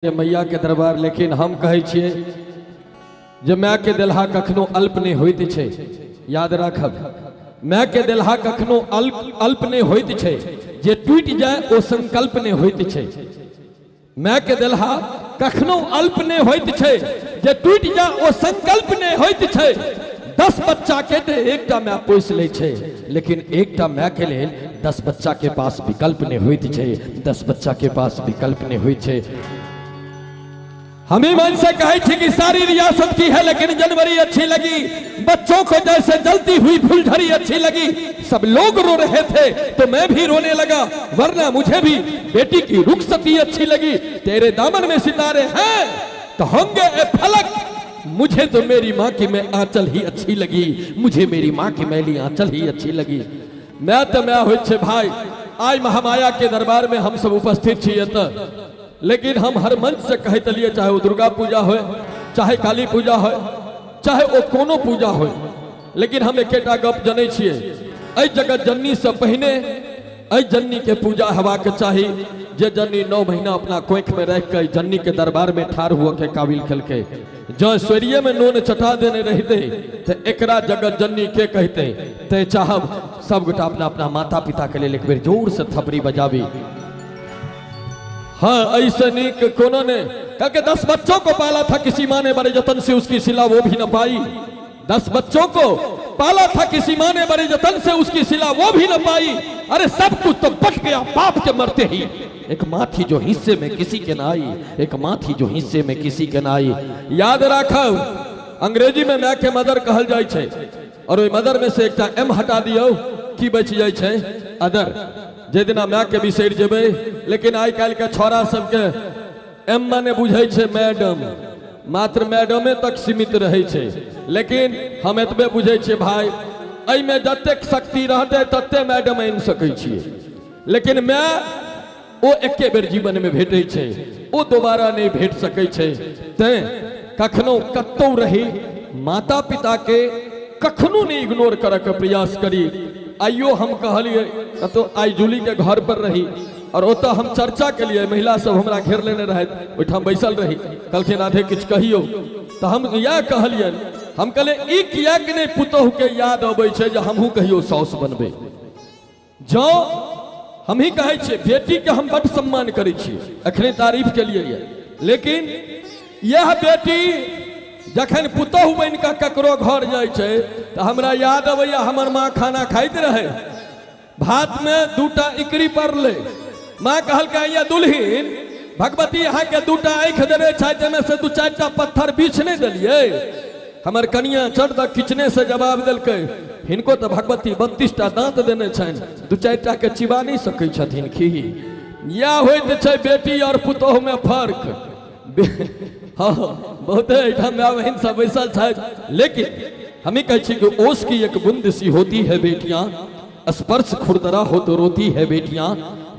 मैया के दरबार। लेकिन हम कहे छिए जे माय के देलहा कखनो अल्प नहीं होइत छे। याद राखब, माय के देलहा कखनो अल्प नहीं होइत छे, जे टूट जाए ओ संकल्प नहीं होइत छे। माय के देलहा कखनो अल्प नहीं होइत छे, जे टूट जाए ओ संकल्प नहीं होइत छे। 10 बच्चा के ते एकटा माय पोस ले छे, लेकिन एकटा माय के लेल 10 बच्चा के पास विकल्प नहीं होइत छे। 10 बच्चा के पास विकल्प नहीं होइत छे। हमें मन से कहे थी कि सारी रियासत की है, लेकिन जनवरी अच्छी लगी। बच्चों को जैसे जलती हुई फुलझड़ी अच्छी लगी। सब लोग रो रहे थे तो मैं भी रोने लगा, वरना मुझे भी बेटी की रुखसती अच्छी लगी। तेरे दामन में सितारे हैं तो होंगे ए फलक, मुझे तो मेरी माँ की मैं आंचल ही अच्छी लगी। मुझे मेरी माँ की मैली आंचल ही अच्छी लगी। मैं तो मैं हो भाई, आज महामाया के दरबार में हम सब उपस्थित छिए त, लेकिन हम हर मंच से कहत लिए, चाहे वो दुर्गा पूजा हो, चाहे काली पूजा हो, चाहे वो कोनो पूजा हो, लेकिन हम एकेटा गप जनै छिए, ऐ जगत जननी से पहिने ऐ जननी के पूजा हवा के चाही। जे जननी 9 महीना अपना कोख में रह के जननी के दरबार में ठार हुआ के काबिल खल के, जो स्वर्य में नून चटा देने रहते तो एकरा जगत जननी के कहते। ते चाहब सब गोटा अपना अपना माता पिता के लिए एक बेर जोर से थपड़ी बजावी। हाँ, ऐसे नीक कोनो ने करके 10 बच्चों को पाला था, किसी माँ ने बड़े जतन से उसकी सिला वो भी न पाई। 10 बच्चों को पाला था, किसी माँ ने बड़े जतन से उसकी सिला वो भी न पाई। अरे सब कुछ तो बच गया बाप के मरते ही। एक माँ थी जो हिस्से में किसी के ना आई, एक माँ थी जो हिस्से में किसी के ना आई। याद राखब, अंग्रेजी में माँ के मदर कहल जाय छे, और ओई मदर में से एकटा एम हटा दियो की बच जाय छे अदर। जे दिना माँ के बिसर जेबे, लेकिन आई काल के छोरा सबके एम माने बुझे छे मैडम, मात्र मैडमे तक सीमित रहे छे। लेकिन हम एतबे बुझे छे भाई, एहि में जतेक शक्ति रहते तते मैडम आनि सकै छिए, लेकिन मैं ओ एके बेर जीवन में भेटे छे, ओ दोबारा नहीं भेट सकै छे। ते कखनो कतौ रही माता पिता के कखनो नहीं इग्नोर करे के प्रयास करी। आइयो हम कहलिए तो आई जूली के घर पर रही, और ओत हम चर्चा के लिए महिला सब हमरा घेर लेने रहे, ओठाम बैसल रही। कहलखिन राधे किछ कहियो, तो हम या कहलिए, हम कहले ई किया कि नहीं पुतोहू के याद अबै छे जे हमहू कहियो साउस बनबे। जो हम ही कहे छे बेटी के हम बड़ सम्मान करै छी, अखने तारीफ के लिए ये, लेकिन यह बेटी जखन पुतोहू बन के ककरो घर जाय छे तो हमरा याद अबैया हमर माँ खाना खाइत रहे, भात में 2टा इकरी पड़ले। माँ कहलकै या दुल्हीन भगवती यहाँ के 2टा आँख देने छे, में से 2-4टा पत्थर बीछ नहीं दिलिए। हमर कनिया चढ़ तक किचने से जवाब दिलकै, हिनको तो भगवती 32टा दांत देने छन, 2-4टा के चिबा नहीं सकै छथिन खी। या होइत छे बेटी और पुतोहू में फर्क। हाँ, बहुत बहन सब बैसल छे, लेकिन हमें कहे छी कि ओस की एक बूंद सी होती है बेटियां, स्पर्श खुरदरा हो तो रोती है बेटियां।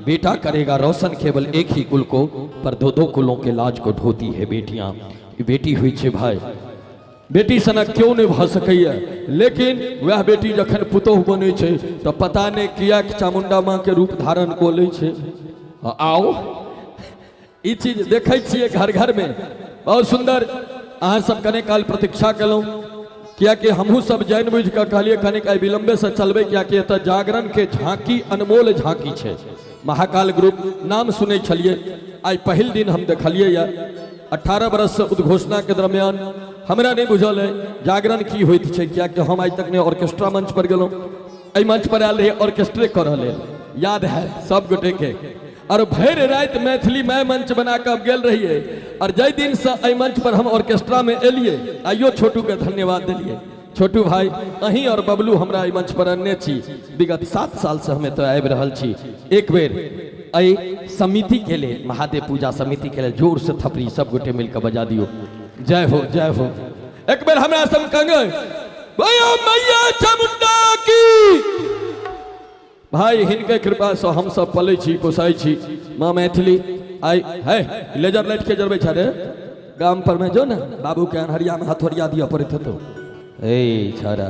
बेटा करेगा रोशन केवल एक ही कुल को, पर 2-2 कुलों के लाज को ढोती है बेटियां। बेटी हुई छे भाई, बेटी सनक क्यों नहीं भ सकैया, लेकिन वह बेटी जखन पुतोह बने छे तो पता नहीं किया चामुंडा माँ के रूप धारण को ले छे। आओ ई चीज देखे छिए घर घर में, बहुत सुंदर। अहाँ सब कने काल प्रतीक्षा कलौं, किया कि हमहू सब जान बुझ के कहलिए कने काल विलंबे से चलबे, किया कि एत जागरण के झांकी अनमोल झांकी छे। महाकाल ग्रुप नाम सुने छलिए, आज पहिल दिन हम देखलिए या 18 बरस से उद्घोषणा के दरमियान हमरा नहीं बुझल है जागरण की होइत छे, किया कि हम आज तक ने ऑर्केस्ट्रा मंच पर गेलौं, एहि मंच पर आयल रही ऑर्केस्ट्रे कर रहले, याद है सब गोटे के। और भर रात मैथिली मैं मंच बना कर गेल रहिए, और जय दिन से एहि मंच पर हम ऑर्केस्ट्रा में एलिए। आइयो छोटू के धन्यवाद दिलिए, छोटू भाई अहीं और बबलू हमरा एहि मंच पर अनने छी। विगत 7 साल से हमें तो आबि रहल छी। एक बेर एहि समिति के लिए, महादेव पूजा समिति के लिए जोर से थपड़ी सब गोटे मिलकर बजा दियो। जय हो जय हो। एक बेर हमरा सब कंगे मैया चामुंडा की। भाई हिनके कृपा से हम सब पले छी, पोसाई छी। माँ मैथिली आई है लेजर लाइट के जरबे छे रे गाम पर में, जो ना बाबू के अनहरिया में हथौड़िया दिया पड़े तो ए छारा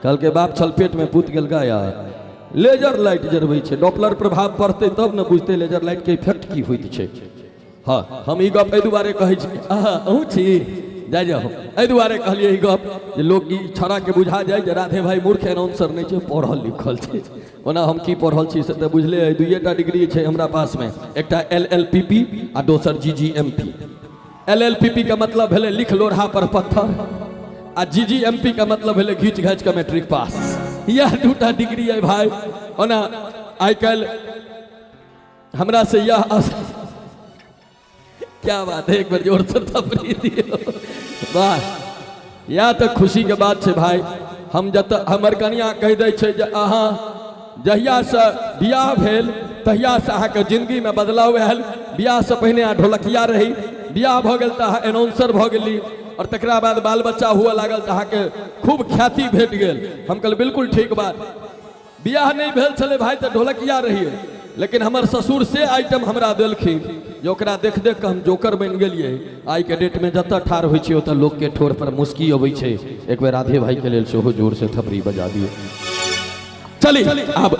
कल के बाप छल पेट में पूत गेल गाया। लेजर लाइट जरबे छे, डॉपलर प्रभाव पड़ते तब न बुझते लेजर लाइट के इफेक्ट की होइत छे। हाँ हम ई गप एहि दुआरे कहै छी अहूँ छी जाय जाओ एहि दुआरे कहलिए ई गप जे लोग ई छड़ा के बुझा जाए जे राधे भाई मूर्ख एनाउंसर नहीं छै, पढ़ल लिखल छै। ओना हम की पढ़ल छी से तऽ बुझले है, दुइएटा डिग्री छै हमरा पास में, एकटा LLPP आ दोसर GGMP। LLPP का मतलब भेलै लिख लोढ़ा पर पत्थर, आ GGMP का मतलब भेलै घीच घाच के मैट्रिक पास। यह दूटा डिग्री है भाई। ओना आइ काल्हि हमरा से यह क्या बात है, एक बार जोर से थपड़ी दियो वाह, या तो खुशी के बात है भाई। हम जत हमर कनिया कह दै छै जे अहाँ जहिया से बियाह भेल तहिया से अहाँ के जिंदगी में बदलाव आयल। बियाह से पहले अहाँ ढोलकिया रही, बियाह भ गेल त अहाँ एनाउंसर भ गेली, और तकरा बाद बाल बच्चा हुआ लागल त अहाँ के खूब ख्याति भेट गेल। हम कहल बिल्कुल ठीक बात, बियाह नहीं भेल छले भाई त ढोलकिया रहिए, लेकिन हमर ससुर से आइटम हमरा देलखिन जो ओकरा देख देख के हम जोकर बन गेलिए। आई के डेट में जत ठार होइ छै ओत लोग के ठोर पर मुस्की अबै छै। एक बेर राधे भाई के लेल सेहो जोर से थपड़ी बजा दियो। चली आब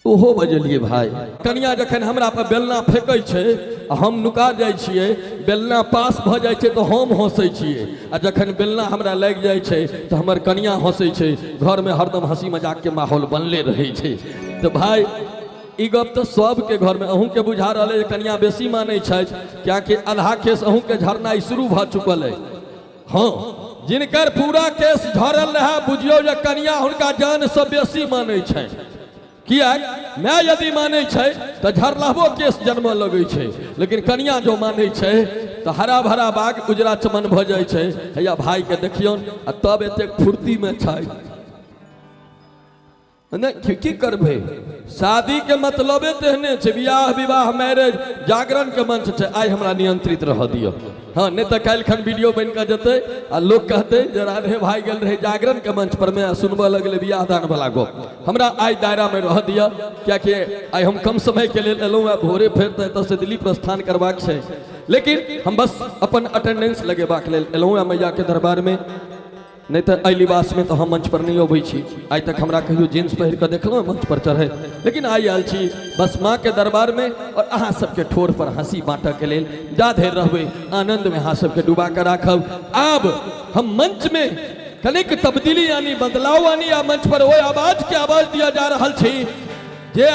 ओहो बजलिए भाई। कनिया जखन हमरा पर बेलना फेंकै छै हम नुका जाइ छिए, बेलना पास भ जाइ छै तो हम हंसै छिए, आ जखन बेलना हमरा लागि जाइ छै तो हमर कनिया हंसै छै। घर में हरदम हंसी मजाक के माहौल बनले रहै छै। तो भाई ई गप तो सबके घर में अहूँ के बुझा रहा है, कनिया बेसी मानै छै, क्या कि आधा केस अहूँ के झरनाई शुरू भ चुकल है। हाँ जिनकर पूरा केस झरल रहा बुझियो जे कनिया हुनका जान से बेसी मानै छै। किया मैं यदि मानै छै तो झरलाबो केस जन्म लगे छै, लेकिन कनिया जो मानै छै तो हरा भरा बाग उजरा चमन भ जाइ छै। हैया भाई के देखियौन आ तब एते फुर्ती में छै। नहीं की करबे, शादी के मतलबे तेहने छै, बियाह विवाह मैरिज जागरण के मंच छै। आई हमरा नियंत्रित रह दियो, हाँ नहीं तो काल्हि खन वीडियो बन के जते आ लोग कहते जे राधे भाई गेल रहे जागरण के मंच पर में सुनब लगले बियाह दान वाला गप। हमरा आई दायरा में रह दिया, क्या कि आई हम कम समय के लिए एलूँ, भोरे फेर तो से दिल्ली प्रस्थान करबाक छै, लेकिन हम बस अपन अटेंडेंस लगेबाक लेल एलूँ मैया के दरबार में। नहीं तो अ लिबास में तो हम मंच पर नहीं अबै छी। आज तक हमरा कहियो जींस पहिर के देखलो मंच पर चढ़े, लेकिन आई आयल छी बस माँ के दरबार में और अहाँ सबके ठोर पर हंसी बांटे के लेल। जा धैर रहबै आनंद में अहाँ सबके डुबा के राखब। आब हम मंच में कनिक तब्दीली यानी बदलाव आनी, आ मंच पर वो आवाज के आवाज दिया जा रहा छी जे